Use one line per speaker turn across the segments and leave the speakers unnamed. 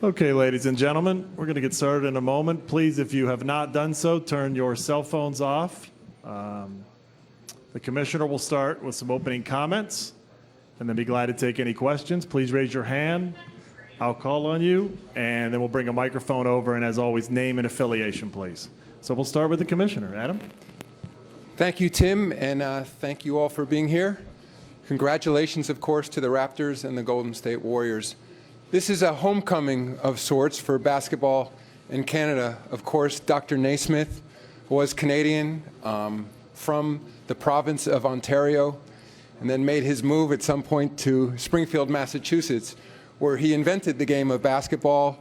Okay, ladies and gentlemen, we're going to get started in a moment. Please, if you have not done so, turn your cell phones off. The commissioner will start with some opening comments and then be glad to take any questions. Please raise your hand. I'll call on you, and then we'll bring a microphone over, and as always, name and affiliation, please. So we'll start with the commissioner. Adam?
Thank you, Tim, and thank you all for being here. Congratulations, of course, to the Raptors and the Golden State Warriors. This is a homecoming of sorts for basketball in Canada. Of course, Dr. Naismith was Canadian from the province of Ontario, and then made his move at some point to Springfield, Massachusetts, where he invented the game of basketball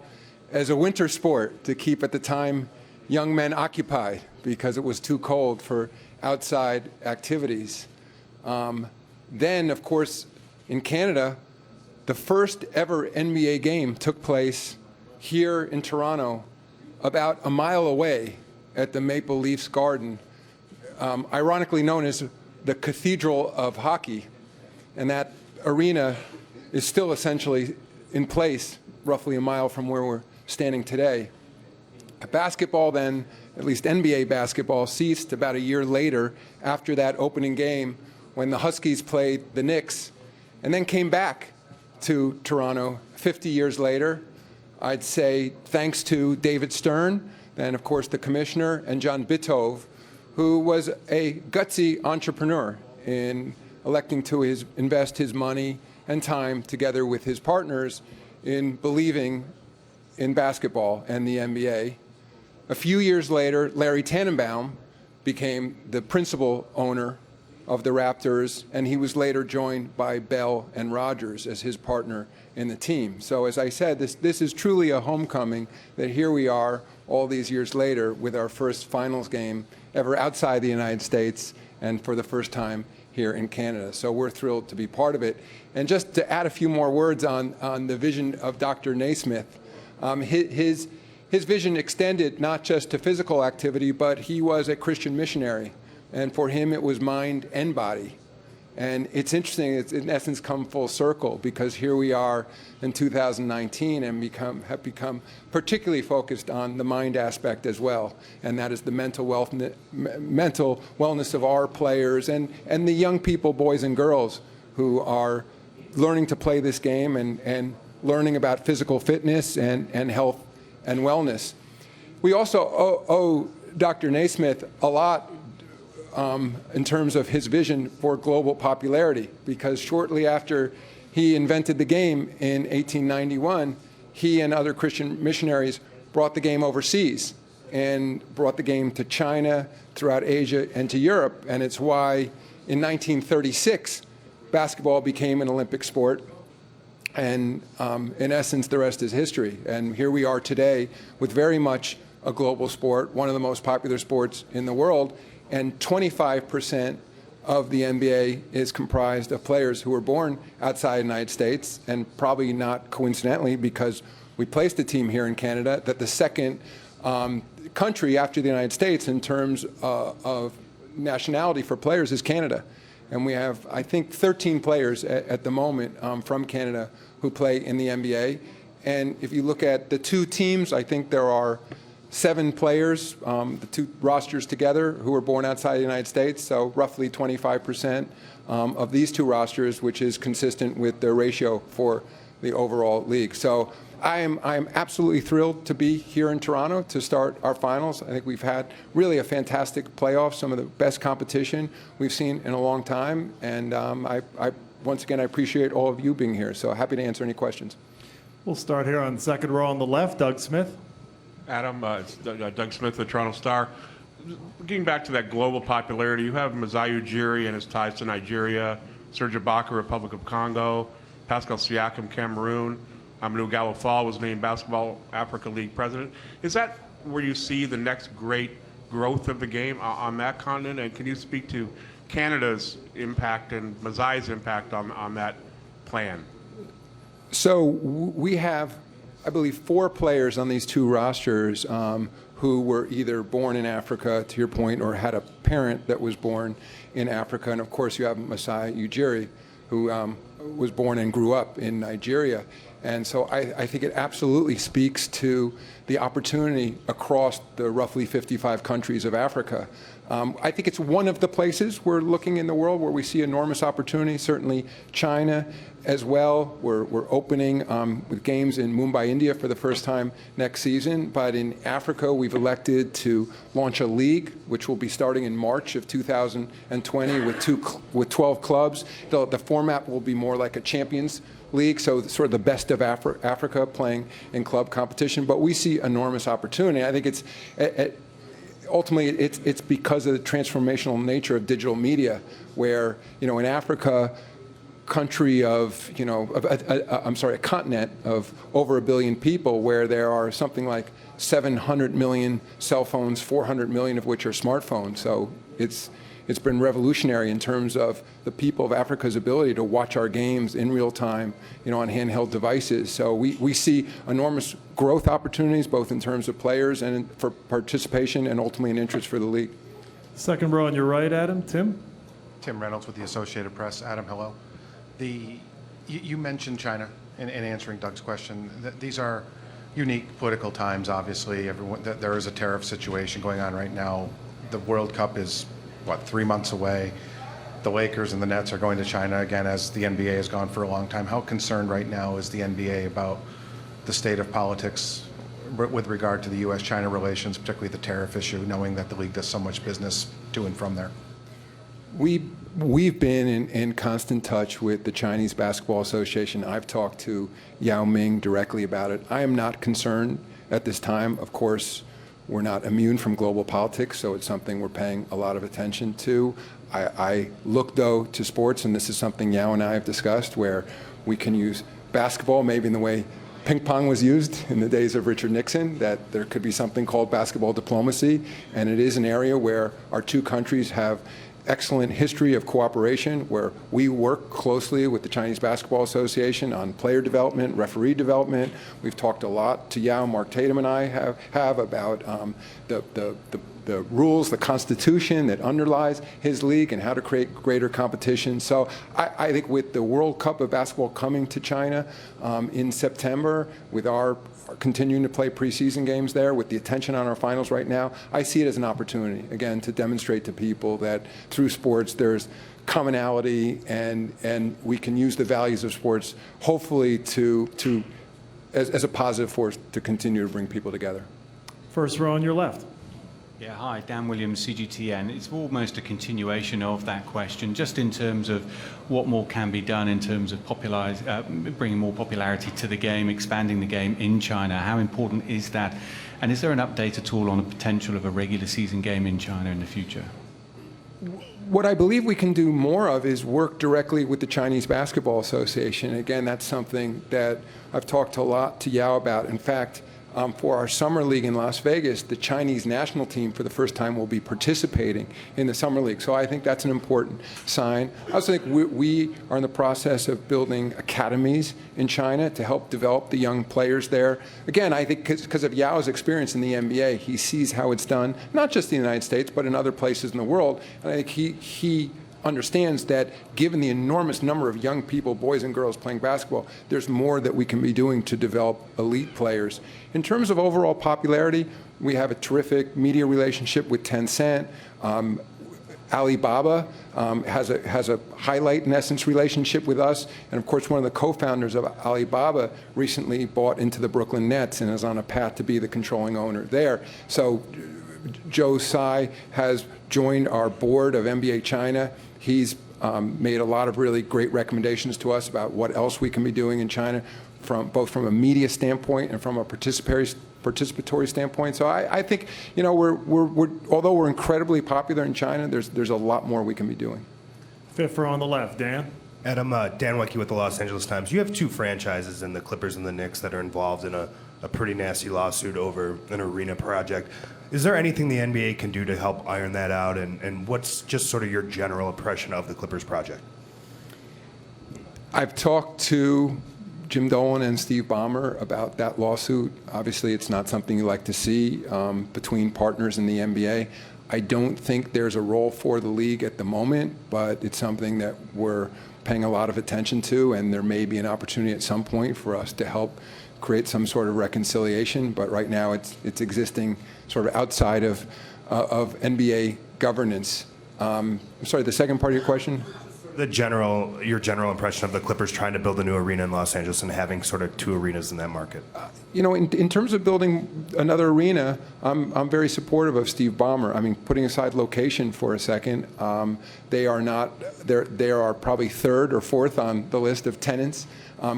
as a winter sport to keep, at the time, young men occupied because it was too cold for outside activities. Then, of course, in Canada, the first ever NBA game took place here in Toronto, about a mile away at the Maple Leafs Garden, ironically known as the Cathedral of Hockey. And that arena is still essentially in place, roughly a mile from where we're standing today. Basketball then, at least NBA basketball, ceased about a year later after that opening game when the Huskies played the Knicks, and then came back to Toronto 50 years later. I'd say thanks to David Stern, then of course the commissioner, and John Bitove, who was a gutsy entrepreneur in electing to invest his money and time together with his partners in believing in basketball and the NBA. A few years later, Larry Tannenbaum became the principal owner of the Raptors, and he was later joined by Bell and Rogers as his partner in the team. So as I said, this is truly a homecoming, that here we are all these years later with our first finals game ever outside the United States, and for the first time here in Canada. So we're thrilled to be part of it. And just to add a few more words on the vision of Dr. Naismith, his vision extended not just to physical activity, but he was a Christian missionary. And for him, it was mind and body. And it's interesting, it's in essence come full circle, because here we are in 2019 and have become particularly focused on the mind aspect as well. And that is the mental wellness of our players and the young people, boys and girls, who are learning to play this game and learning about physical fitness and health and wellness. We also owe Dr. Naismith a lot in terms of his vision for global popularity, because shortly after he invented the game in 1891, he and other Christian missionaries brought the game overseas and brought the game to China, throughout Asia, and to Europe. And it's why in 1936, basketball became an Olympic sport. And in essence, the rest is history. And here we are today with very much a global sport, one of the most popular sports in the world. And 25% of the NBA is comprised of players who were born outside the United States, and probably not coincidentally, because we placed a team here in Canada, that the second country after the United States in terms of nationality for players is Canada. And we have, I think, 13 players at the moment from Canada who play in the NBA. And if you look at the two teams, I think there are 7 players, the two rosters together, who were born outside the United States, so roughly 25% of these two rosters, which is consistent with the ratio for the overall league. So I am absolutely thrilled to be here in Toronto to start our finals. I think we've had really a fantastic playoff, some of the best competition we've seen in a long time, and once again, I appreciate all of you being here, so happy to answer any questions.
We'll start here on the second row on the left. Doug Smith.
Adam, it's Doug Smith, the Toronto Star. Getting back to that global popularity, you have Masai Ujiri and his ties to Nigeria, Serge Ibaka, Republic of Congo, Pascal Siakam, Cameroon, Amadou Gallo-Fall was named Basketball Africa League president. Is that where you see the next great growth of the game on that continent? And can you speak to Canada's impact and Masai's impact on that plan?
So we have, I believe, 4 players on these two rosters who were either born in Africa, to your point, or had a parent that was born in Africa. And of course, you have Masai Ujiri, who was born and grew up in Nigeria. And so I think it absolutely speaks to the opportunity across the roughly 55 countries of Africa. I think it's one of the places we're looking in the world where we see enormous opportunity. Certainly China as well. We're opening with games in Mumbai, India for the first time next season. But in Africa, we've elected to launch a league, which will be starting in March of 2020 with 12 clubs. The format will be more like a Champions League, so sort of the best of Africa playing in club competition. But we see enormous opportunity. I think it's ultimately it's because of the transformational nature of digital media, where in Africa, a continent of over 1 billion people, where there are something like 700 million cell phones, 400 million of which are smartphones. So it's been revolutionary in terms of the people of Africa's ability to watch our games in real time, on handheld devices. So we see enormous growth opportunities, both in terms of players and for participation, and ultimately an interest for the league.
Second row on your right, Adam. Tim?
Tim Reynolds with the Associated Press. Adam, hello. You mentioned China in answering Doug's question. These are unique political times, obviously. There is a tariff situation going on right now. The World Cup is, 3 months away. The Lakers and the Nets are going to China again, as the NBA has gone for a long time. How concerned right now is the NBA about the state of politics with regard to the U.S.-China relations, particularly the tariff issue, knowing that the league does so much business to and from there?
We've been in constant touch with the Chinese Basketball Association. I've talked to Yao Ming directly about it. I am not concerned at this time. Of course, we're not immune from global politics, so it's something we're paying a lot of attention to. I look, though, to sports, and this is something Yao and I have discussed, where we can use basketball maybe in the way ping pong was used in the days of Richard Nixon, that there could be something called basketball diplomacy, and it is an area where our two countries have excellent history of cooperation, where we work closely with the Chinese Basketball Association on player development, referee development. We've talked a lot to Yao, Mark Tatum and I have about the rules, the constitution that underlies his league, and how to create greater competition. So I think with the World Cup of basketball coming to China in September, with our continuing to play preseason games there, with the attention on our finals right now, I see it as an opportunity, again, to demonstrate to people that through sports there's commonality, and we can use the values of sports, hopefully, as a positive force to continue to bring people together.
First row on your left.
Yeah, hi, Dan Williams, CGTN. It's almost a continuation of that question, just in terms of what more can be done in terms of bringing more popularity to the game, expanding the game in China. How important is that? And is there an update at all on the potential of a regular season game in China in the future?
What I believe we can do more of is work directly with the Chinese Basketball Association. Again, that's something that I've talked a lot to Yao about. In fact, for our summer league in Las Vegas, the Chinese national team for the first time will be participating in the summer league. So I think that's an important sign. I also think we are in the process of building academies in China to help develop the young players there. Again, I think because of Yao's experience in the NBA, he sees how it's done, not just in the United States, but in other places in the world. And I think he understands that given the enormous number of young people, boys and girls, playing basketball, there's more that we can be doing to develop elite players. In terms of overall popularity, we have a terrific media relationship with Tencent. Alibaba has a highlight, in essence, relationship with us. And of course, one of the co-founders of Alibaba recently bought into the Brooklyn Nets and is on a path to be the controlling owner there. So Joe Tsai has joined our board of NBA China. He's made a lot of really great recommendations to us about what else we can be doing in China, both from a media standpoint and from a participatory standpoint. So I think, although we're incredibly popular in China, there's a lot more we can be doing.
Fifth row on the left, Dan.
Adam, Dan Wecke with the Los Angeles Times. You have two franchises in the Clippers and the Knicks that are involved in a pretty nasty lawsuit over an arena project. Is there anything the NBA can do to help iron that out? And what's just sort of your general impression of the Clippers project?
I've talked to Jim Dolan and Steve Ballmer about that lawsuit. Obviously, it's not something you like to see between partners in the NBA. I don't think there's a role for the league at the moment, but it's something that we're paying a lot of attention to, and there may be an opportunity at some point for us to help create some sort of reconciliation. But right now, it's existing sort of outside of NBA governance. I'm sorry, the second part of your question?
Your general impression of the Clippers trying to build a new arena in Los Angeles and having sort of two arenas in that market.
You know, in terms of building another arena, I'm very supportive of Steve Ballmer. I mean, putting aside location for a second, they are probably third or fourth on the list of tenants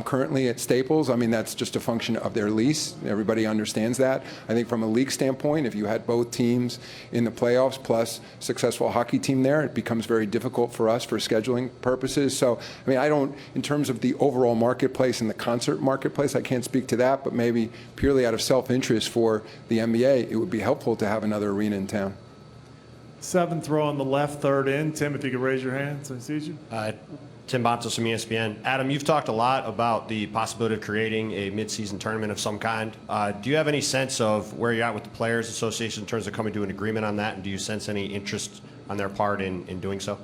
currently at Staples. I mean, that's just a function of their lease. Everybody understands that. I think from a league standpoint, if you had both teams in the playoffs plus successful hockey team there, it becomes very difficult for us for scheduling purposes. So, I mean, in terms of the overall marketplace and the concert marketplace, I can't speak to that, but maybe purely out of self-interest for the NBA, it would be helpful to have another arena in town.
Seventh row on the left, third in. Tim, if you could raise your hand so I see you.
Tim Bontos from ESPN. Adam, you've talked a lot about the possibility of creating a midseason tournament of some kind. Do you have any sense of where you're at with the Players Association in terms of coming to an agreement on that? And do you sense any interest on their part in doing so?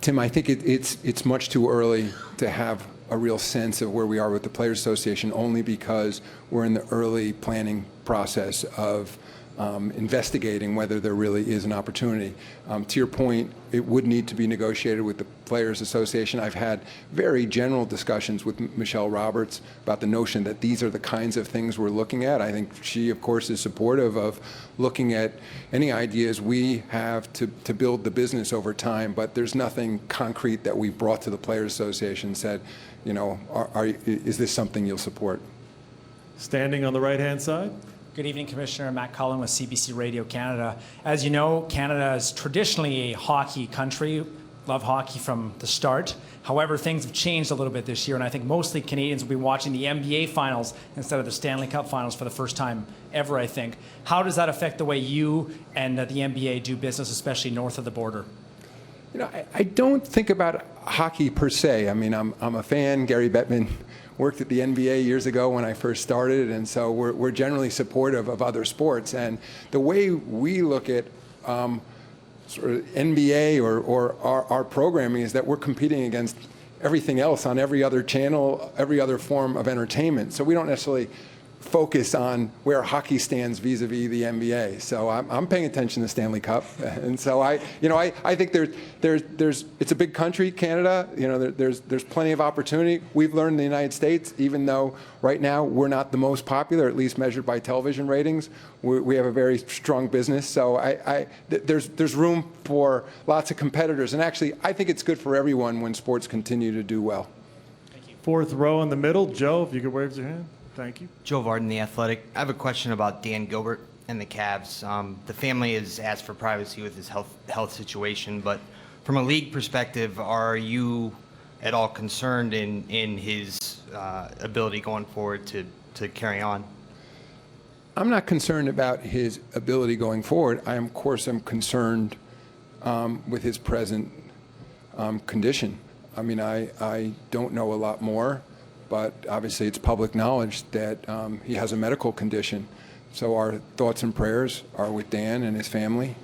Tim, I think it's much too early to have a real sense of where we are with the Players Association, only because we're in the early planning process of investigating whether there really is an opportunity. To your point, it would need to be negotiated with the Players Association. I've had very general discussions with Michelle Roberts about the notion that these are the kinds of things we're looking at. I think she, of course, is supportive of looking at any ideas we have to build the business over time, but there's nothing concrete that we've brought to the Players Association and said, you know, is this something you'll support?
Standing on the right-hand side.
Good evening, Commissioner. Matt Cullen with CBC Radio Canada. As you know, Canada is traditionally a hockey country. Love hockey from the start. However, things have changed a little bit this year, and I think mostly Canadians will be watching the NBA Finals instead of the Stanley Cup Finals for the first time ever, I think. How does that affect the way you and the NBA do business, especially north of the border?
You know, I don't think about hockey per se. I mean, I'm a fan. Gary Bettman worked at the NBA years ago when I first started, and so we're generally supportive of other sports. And the way we look at sort of NBA or our programming is that we're competing against everything else on every other channel, every other form of entertainment. So we don't necessarily focus on where hockey stands vis-a-vis the NBA. So I'm paying attention to the Stanley Cup, and so I think it's a big country, Canada. You know, there's plenty of opportunity. We've learned in the United States, even though right now we're not the most popular, at least measured by television ratings, we have a very strong business. So there's room for lots of competitors, and actually I think it's good for everyone when sports continue to do well.
Thank you.
Fourth row in the middle. Joe, if you could wave your hand. Thank you.
Joe Varden, The Athletic. I have a question about Dan Gilbert and the Cavs. The family has asked for privacy with his health situation, but from a league perspective, are you at all concerned in his ability going forward to carry on?
I'm not concerned about his ability going forward. I, of course, am concerned with his present condition. I mean, I don't know a lot more, but obviously it's public knowledge that he has a medical condition. So our thoughts and prayers are with Dan and his family.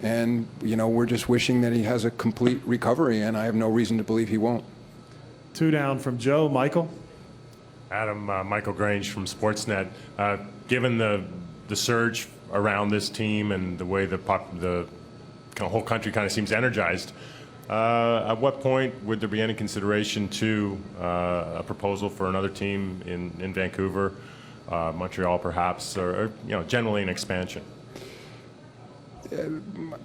And, you know, we're just wishing that he has a complete recovery, and I have no reason to believe he won't.
Two down from Joe. Michael.
Adam, Michael Grange from Sportsnet. Given the surge around this team and the way the whole country kind of seems energized, at what point would there be any consideration to a proposal for another team in Vancouver, Montreal perhaps, or generally an expansion?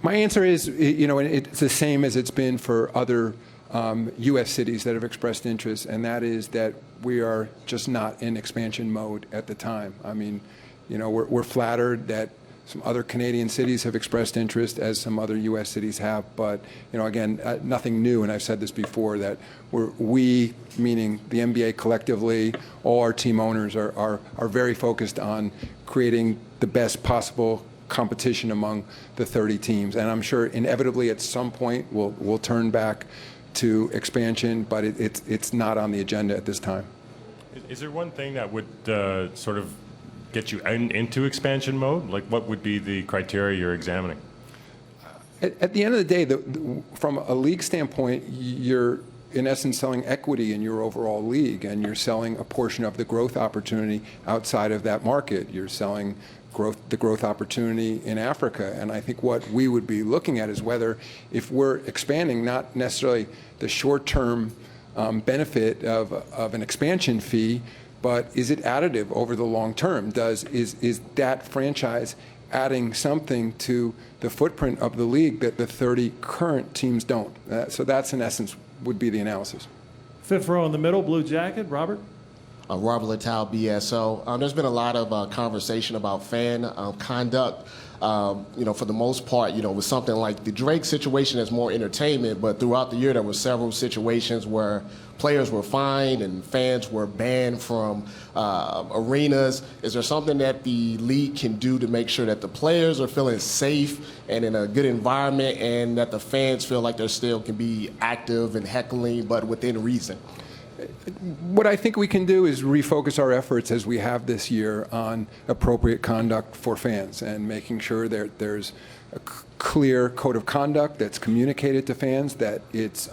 My answer is, you know, it's the same as it's been for other U.S. cities that have expressed interest, and that is that we are just not in expansion mode at the time. I mean, you know, we're flattered that some other Canadian cities have expressed interest, as some other U.S. cities have. But, you know, again, nothing new, and I've said this before, that we, meaning the NBA collectively, all our team owners are very focused on creating the best possible competition among the 30 teams. And I'm sure inevitably at some point we'll turn back to expansion, but it's not on the agenda at this time.
Is there one thing that would sort of get you into expansion mode? Like, what would be the criteria you're examining?
At the end of the day, from a league standpoint, you're in essence, selling equity in your overall league, and you're selling a portion of the growth opportunity outside of that market. You're selling the growth opportunity in Africa. And I think what we would be looking at is whether, if we're expanding, not necessarily the short-term benefit of an expansion fee, but is it additive over the long term? Is that franchise adding something to the footprint of the league that the 30 current teams don't? So that's, in essence, would be the analysis.
Fifth row in the middle, blue jacket, Robert.
Robert Littell, BSO. There's been a lot of conversation about fan conduct. For the most part, with something like the Drake situation is more entertainment, but throughout the year there were several situations where players were fined and fans were banned from arenas. Is there something that the league can do to make sure that the players are feeling safe and in a good environment, and that the fans feel like they still can be active and heckling, but within reason?
What I think we can do is refocus our efforts, as we have this year, on appropriate conduct for fans and making sure that there's a clear code of conduct that's communicated to fans, that it's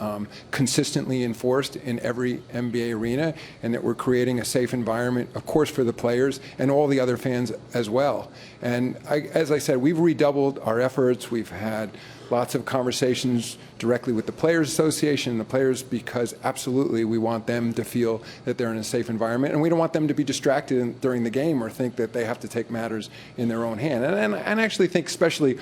consistently enforced in every NBA arena, and that we're creating a safe environment, of course, for the players and all the other fans as well. And as I said, we've redoubled our efforts. We've had lots of conversations directly with the Players Association and the players, because absolutely we want them to feel that they're in a safe environment, and we don't want them to be distracted during the game or think that they have to take matters in their own hand. And I actually think, especially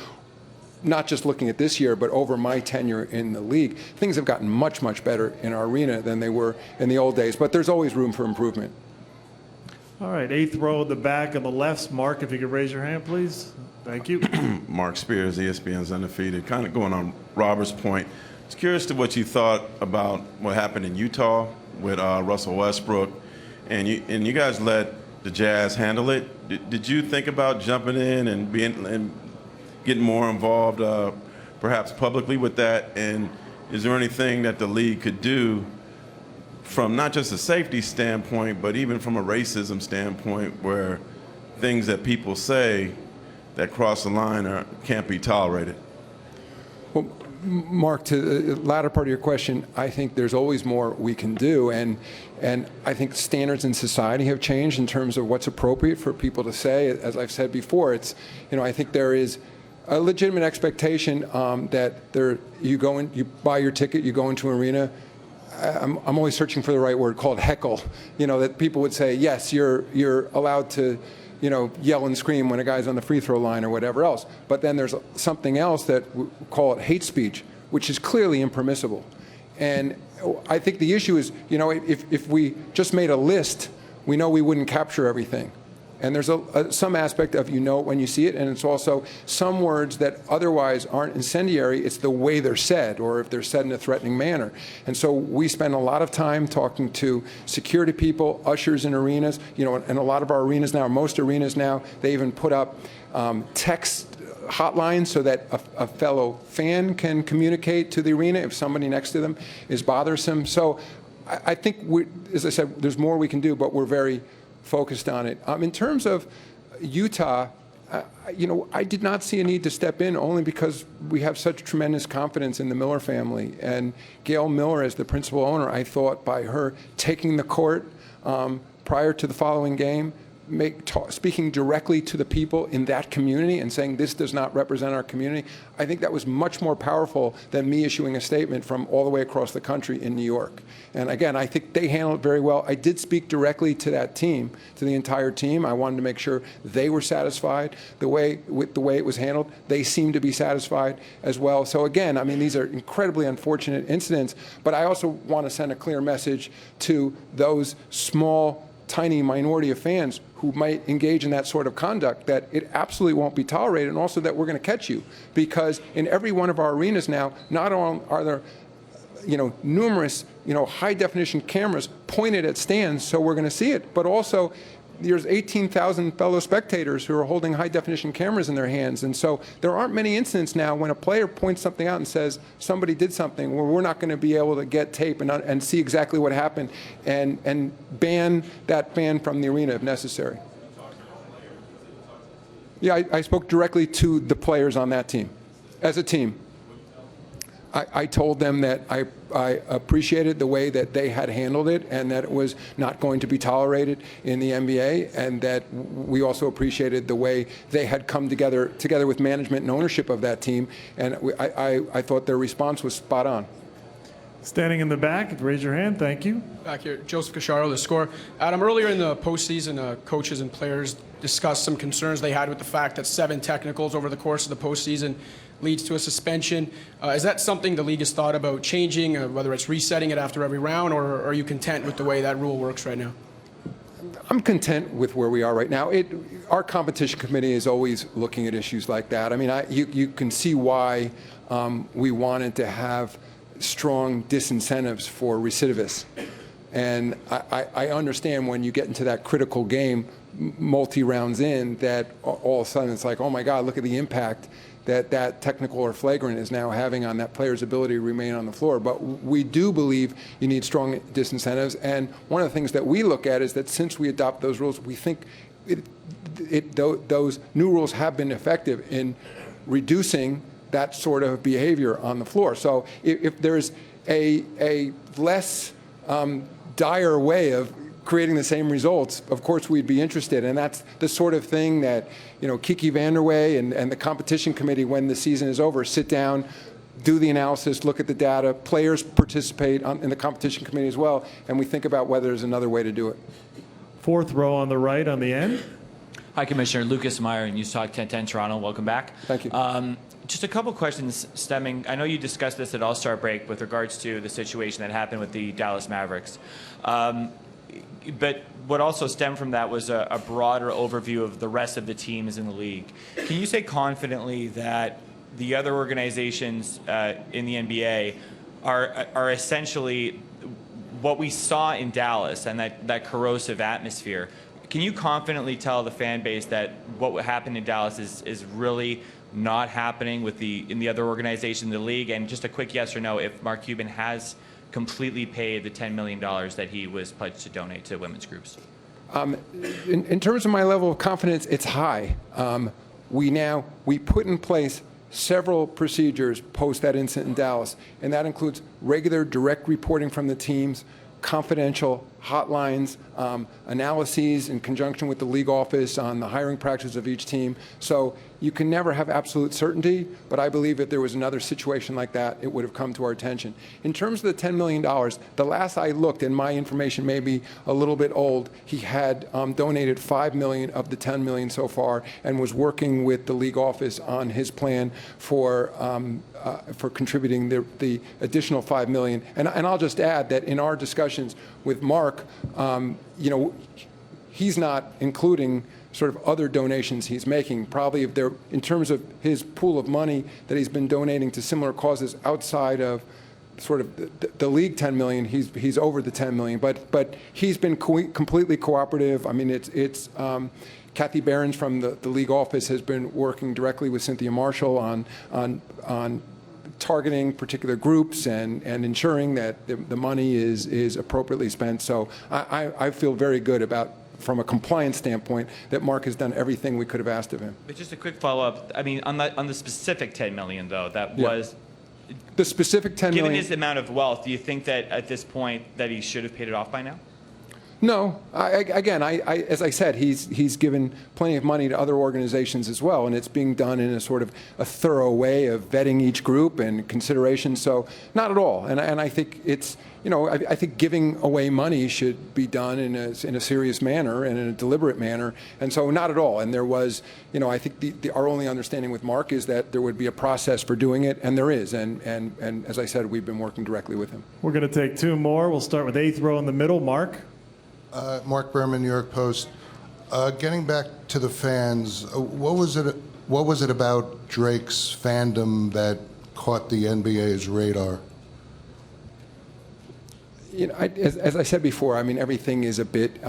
not just looking at this year, but over my tenure in the league, things have gotten much, much better in our arena than they were in the old days, but there's always room for improvement.
All right, eighth row at the back on the left. Mark, if you could raise your hand, please. Thank you.
Mark Spears, ESPN's Undefeated. Kind of going on Robert's point, I was curious to what you thought about what happened in Utah with Russell Westbrook, and you guys let the Jazz handle it. Did you think about jumping in and getting more involved, perhaps publicly, with that? And is there anything that the league could do from not just a safety standpoint, but even from a racism standpoint, where things that people say that cross the line can't be tolerated?
Well, Mark, to the latter part of your question, I think there's always more we can do, and I think standards in society have changed in terms of what's appropriate for people to say. As I've said before, I think there is a legitimate expectation that you go in, you buy your ticket, you go into an arena. I'm always searching for the right word, called heckle. That people would say, yes, you're allowed to, yell and scream when a guy's on the free throw line or whatever else. But then there's something else that we call it hate speech, which is clearly impermissible. And I think the issue is, if we just made a list, we know we wouldn't capture everything. And there's some aspect of when you see it, and it's also some words that otherwise aren't incendiary. It's the way they're said, or if they're said in a threatening manner. And so we spend a lot of time talking to security people, ushers in arenas, and a lot of our arenas now, most arenas now, they even put up text hotlines so that a fellow fan can communicate to the arena if somebody next to them is bothersome. So I think, as I said, there's more we can do, but we're very focused on it. In terms of Utah, I did not see a need to step in, only because we have such tremendous confidence in the Miller family. And Gail Miller, as the principal owner, I thought by her taking the court prior to the following game, speaking directly to the people in that community and saying this does not represent our community, I think that was much more powerful than me issuing a statement from all the way across the country in New York. And again, I think they handled it very well. I did speak directly to that team, to the entire team. I wanted to make sure they were satisfied with the way it was handled. They seemed to be satisfied as well. So again, these are incredibly unfortunate incidents, but I also want to send a clear message to those small, tiny minority of fans who might engage in that sort of conduct, that it absolutely won't be tolerated, and also that we're going to catch you. Because in every one of our arenas now, not only are there numerous high-definition cameras pointed at stands, so we're going to see it, but also there's 18,000 fellow spectators who are holding high-definition cameras in their hands. And so there aren't many incidents now when a player points something out and says somebody did something where we're not going to be able to get tape and see exactly what happened and ban that fan from the arena if necessary. Yeah, I spoke directly to the players on that team, as a team. I told them that I appreciated the way that they had handled it and that it was not going to be tolerated in the NBA, and that we also appreciated the way they had come together with management and ownership of that team, and I thought their response was spot on.
Standing in the back, raise your hand. Thank you.
Back here, Joseph Cacharo, The Score. Adam, earlier in the postseason, coaches and players discussed some concerns they had with the fact that 7 technicals over the course of the postseason leads to a suspension. Is that something the league has thought about changing, whether it's resetting it after every round, or are you content with the way that rule works right now?
I'm content with where we are right now. Our competition committee is always looking at issues like that. I mean, you can see why we wanted to have strong disincentives for recidivists. And I understand when you get into that critical game, multi-rounds in, that all of a sudden it's like, oh my God, look at the impact that technical or flagrant is now having on that player's ability to remain on the floor. But we do believe you need strong disincentives. And one of the things that we look at is that since we adopt those rules, we think those new rules have been effective in reducing that sort of behavior on the floor. So if there's a less dire way of creating the same results, of course we'd be interested. And that's the sort of thing that, Kiki Vanderway and the competition committee, when the season is over, sit down, do the analysis, look at the data. Players participate in the competition committee as well, and we think about whether there's another way to do it.
Fourth row on the right on the end.
Hi, Commissioner. Lucas Meyer, News Talk 1010 Toronto. Welcome back.
Thank you.
Just a couple questions stemming. I know you discussed this at All-Star break with regards to the situation that happened with the Dallas Mavericks. But what also stemmed from that was a broader overview of the rest of the teams in the league. Can you say confidently that the other organizations in the NBA are essentially what we saw in Dallas and that corrosive atmosphere? Can you confidently tell the fan base that what happened in Dallas is really not happening in the other organization in the league? And just a quick yes or no, if Mark Cuban has completely paid the $10 million that he was pledged to donate to women's groups.
In terms of my level of confidence, it's high. We put in place several procedures post that incident in Dallas, and that includes regular direct reporting from the teams, confidential hotlines, analyses in conjunction with the league office on the hiring practices of each team. So you can never have absolute certainty, but I believe if there was another situation like that, it would have come to our attention. In terms of the $10 million, the last I looked, and my information may be a little bit old, he had donated $5 million of the $10 million so far and was working with the league office on his plan for contributing the additional $5 million. And I'll just add that in our discussions with Mark, he's not including sort of other donations he's making. Probably if they're, in terms of his pool of money that he's been donating to similar causes outside of sort of the league 10 million, he's over the 10 million. But he's been completely cooperative. I mean, it's Kathy Behrens from the league office has been working directly with Cynthia Marshall on targeting particular groups and ensuring that the money is appropriately spent. So I feel very good about, from a compliance standpoint, that Mark has done everything we could have asked of him.
But just a quick follow-up. I mean, on the specific $10 million, though, that was...
The specific $10 million...
Given his amount of wealth, do you think that at this point that he should have paid it off by now?
No. As I said, he's given plenty of money to other organizations as well, and it's being done in a sort of a thorough way of vetting each group and consideration. So not at all. And I think it's, I think giving away money should be done in a serious manner and in a deliberate manner. And so not at all. And there was, I think our only understanding with Mark is that there would be a process for doing it, and there is. And as I said, we've been working directly with him.
We're going to take two more. We'll start with eighth row in the middle. Mark.
Mark Berman, New York Post. Getting back to the fans, what was it about Drake's fandom that caught the NBA's radar?
As I said before, I mean, everything is a bit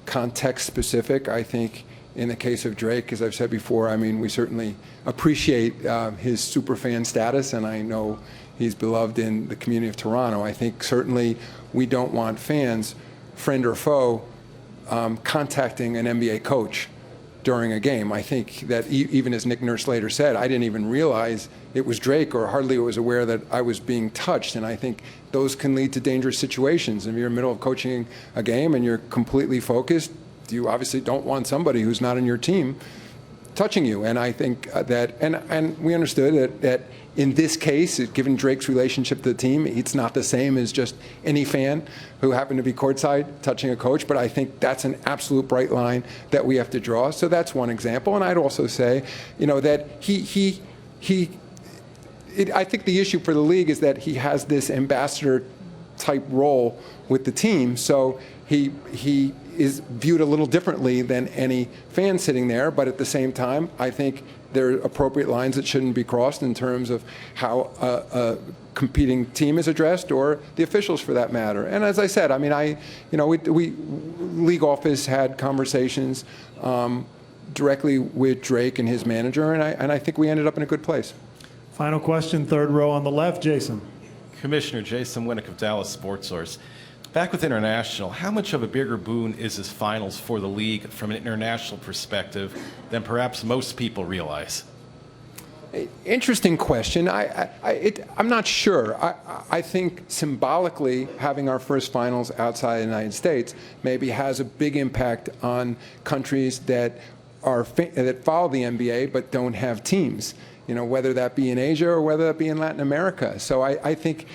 context specific. I think in the case of Drake, as I've said before, I mean, we certainly appreciate his superfan status, and I know he's beloved in the community of Toronto. I think certainly we don't want fans, friend or foe, contacting an NBA coach during a game. I think that even as Nick Nurse later said, I didn't even realize it was Drake, or hardly was aware that I was being touched. And I think those can lead to dangerous situations. If you're in the middle of coaching a game and you're completely focused, you obviously don't want somebody who's not in your team touching you. And I think that, and we understood that in this case, given Drake's relationship to the team, it's not the same as just any fan who happened to be courtside touching a coach. But I think that's an absolute bright line that we have to draw. So that's one example. And I'd also say, that I think the issue for the league is that he has this ambassador type role with the team. So he is viewed a little differently than any fan sitting there. But at the same time, I think there are appropriate lines that shouldn't be crossed in terms of how a competing team is addressed, or the officials for that matter. And as I said, I mean, we league office had conversations directly with Drake and his manager, and I think we ended up in a good place.
Final question, third row on the left, Jason.
Commissioner Jason Winnick of Dallas Sports Source. Back with international, how much of a bigger boon is this finals for the league from an international perspective than perhaps most people realize?
Interesting question. I'm not sure. I think symbolically having our first finals outside the United States maybe has a big impact on countries that follow the NBA but don't have teams. Whether that be in Asia or whether that be in Latin America. So I think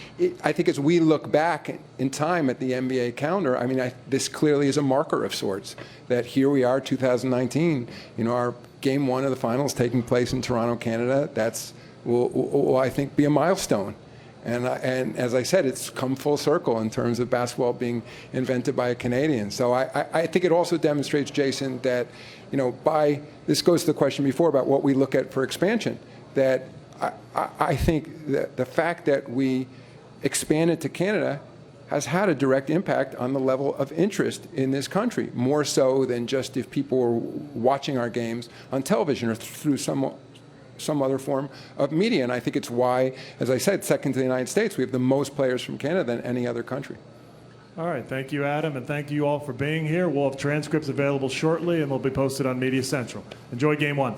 as we look back in time at the NBA calendar, I mean, this clearly is a marker of sorts. That here we are, 2019. Our game one of the finals taking place in Toronto, Canada. Will I think be a milestone. And as I said, it's come full circle in terms of basketball being invented by a Canadian. So I think it also demonstrates, Jason, that this goes to the question before about what we look at for expansion. That I think that the fact that we expanded to Canada has had a direct impact on the level of interest in this country, more so than just if people were watching our games on television or through some other form of media. And I think it's why, as I said, second to the United States, we have the most players from Canada than any other country.
All right, thank you, Adam, and thank you all for being here. We'll have transcripts available shortly, and they'll be posted on Media Central. Enjoy Game 1.